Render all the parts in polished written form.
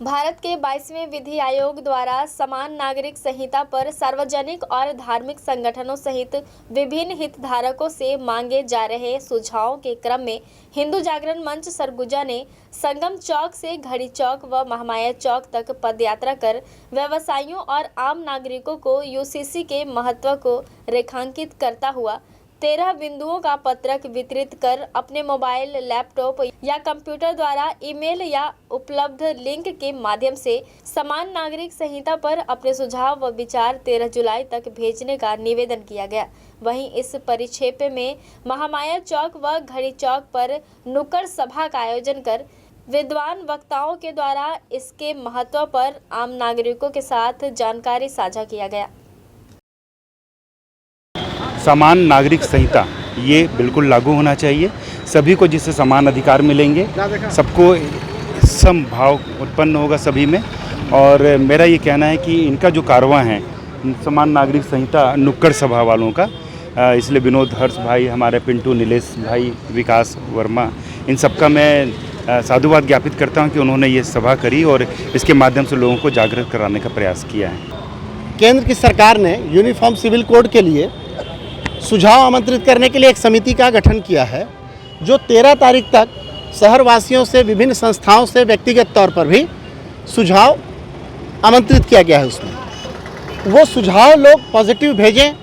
भारत के 22वें विधि आयोग द्वारा समान नागरिक संहिता पर सार्वजनिक और धार्मिक संगठनों सहित विभिन्न हितधारकों से मांगे जा रहे सुझावों के क्रम में हिंदू जागरण मंच सरगुजा ने संगम चौक से घड़ी चौक व महामाया चौक तक पदयात्रा कर व्यवसायियों और आम नागरिकों को यूसीसी के महत्व को रेखांकित करता हुआ 13 बिंदुओं का पत्रक वितरित कर अपने मोबाइल, लैपटॉप या कंप्यूटर द्वारा ईमेल या उपलब्ध लिंक के माध्यम से समान नागरिक संहिता पर अपने सुझाव व विचार 13 जुलाई तक भेजने का निवेदन किया गया। वहीं इस परिक्षेप में महामाया चौक व घड़ी चौक पर नुक्कड़ सभा का आयोजन कर विद्वान वक्ताओं के द्वारा इसके महत्व पर आम नागरिकों के साथ जानकारी साझा किया गया। समान नागरिक संहिता ये बिल्कुल लागू होना चाहिए। सभी को जिससे समान अधिकार मिलेंगे, सबको समभाव उत्पन्न होगा सभी में। और मेरा ये कहना है कि इनका जो कारवां है समान नागरिक संहिता नुक्कड़ सभा वालों का, इसलिए विनोद हर्ष भाई, हमारे पिंटू, नीलेश भाई, विकास वर्मा, इन सबका मैं साधुवाद ज्ञापित करता हूँ कि उन्होंने ये सभा करी और इसके माध्यम से लोगों को जागृत कराने का प्रयास किया है। केंद्र की सरकार ने यूनिफॉर्म सिविल कोड के लिए सुझाव आमंत्रित करने के लिए एक समिति का गठन किया है, जो 13 तारीख तक शहरवासियों से, विभिन्न संस्थाओं से व्यक्तिगत तौर पर भी सुझाव आमंत्रित किया गया है। उसमें वो सुझाव लोग पॉजिटिव भेजें,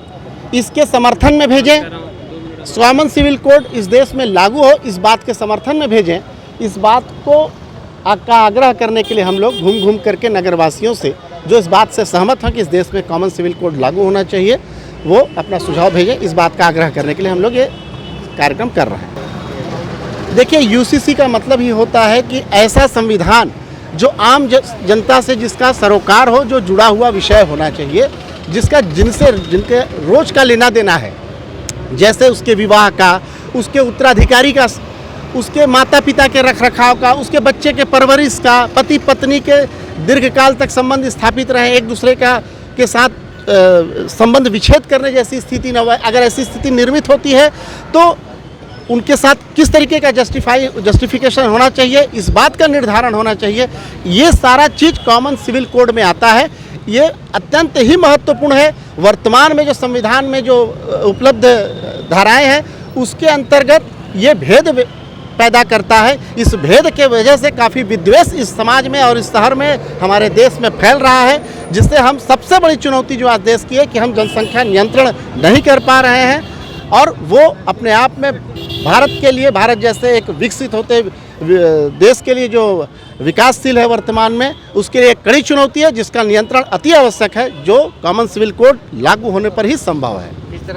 इसके समर्थन में भेजें। समान सिविल कोड इस देश में लागू हो, इस बात के समर्थन में भेजें। इस बात को का आग्रह करने के लिए हम लोग घूम घूम करके नगरवासियों से, जो इस बात से सहमत हैं कि इस देश में कॉमन सिविल कोड लागू होना चाहिए, वो अपना सुझाव भेजें। इस बात का आग्रह करने के लिए हम लोग ये कार्यक्रम कर रहे हैं। देखिए, यूसीसी का मतलब ही होता है कि ऐसा संविधान जो आम जनता से जिसका सरोकार हो, जो जुड़ा हुआ विषय होना चाहिए, जिनके रोज का लेना देना है, जैसे उसके विवाह का, उसके उत्तराधिकारी का, उसके माता पिता के रखरखाव का, उसके बच्चे के परवरिश का, पति पत्नी के दीर्घकाल तक संबंध स्थापित रहे, एक दूसरे के साथ संबंध विच्छेद करने जैसी स्थिति न हो। अगर ऐसी स्थिति निर्मित होती है तो उनके साथ किस तरीके का जस्टिफिकेशन होना चाहिए, इस बात का निर्धारण होना चाहिए। ये सारा चीज़ कॉमन सिविल कोड में आता है। ये अत्यंत ही महत्वपूर्ण है। वर्तमान में जो संविधान में जो उपलब्ध धाराएं हैं, उसके अंतर्गत ये भेद पैदा करता है। इस भेद के वजह से काफ़ी विद्वेष इस समाज में और इस शहर में, हमारे देश में फैल रहा है, जिससे हम सबसे बड़ी चुनौती जो आज देश की है कि हम जनसंख्या नियंत्रण नहीं कर पा रहे हैं। और वो अपने आप में भारत के लिए, भारत जैसे एक विकसित होते देश के लिए जो विकासशील है वर्तमान में, उसके लिए एक कड़ी चुनौती है, जिसका नियंत्रण अति आवश्यक है, जो कॉमन सिविल कोड लागू होने पर ही संभव है।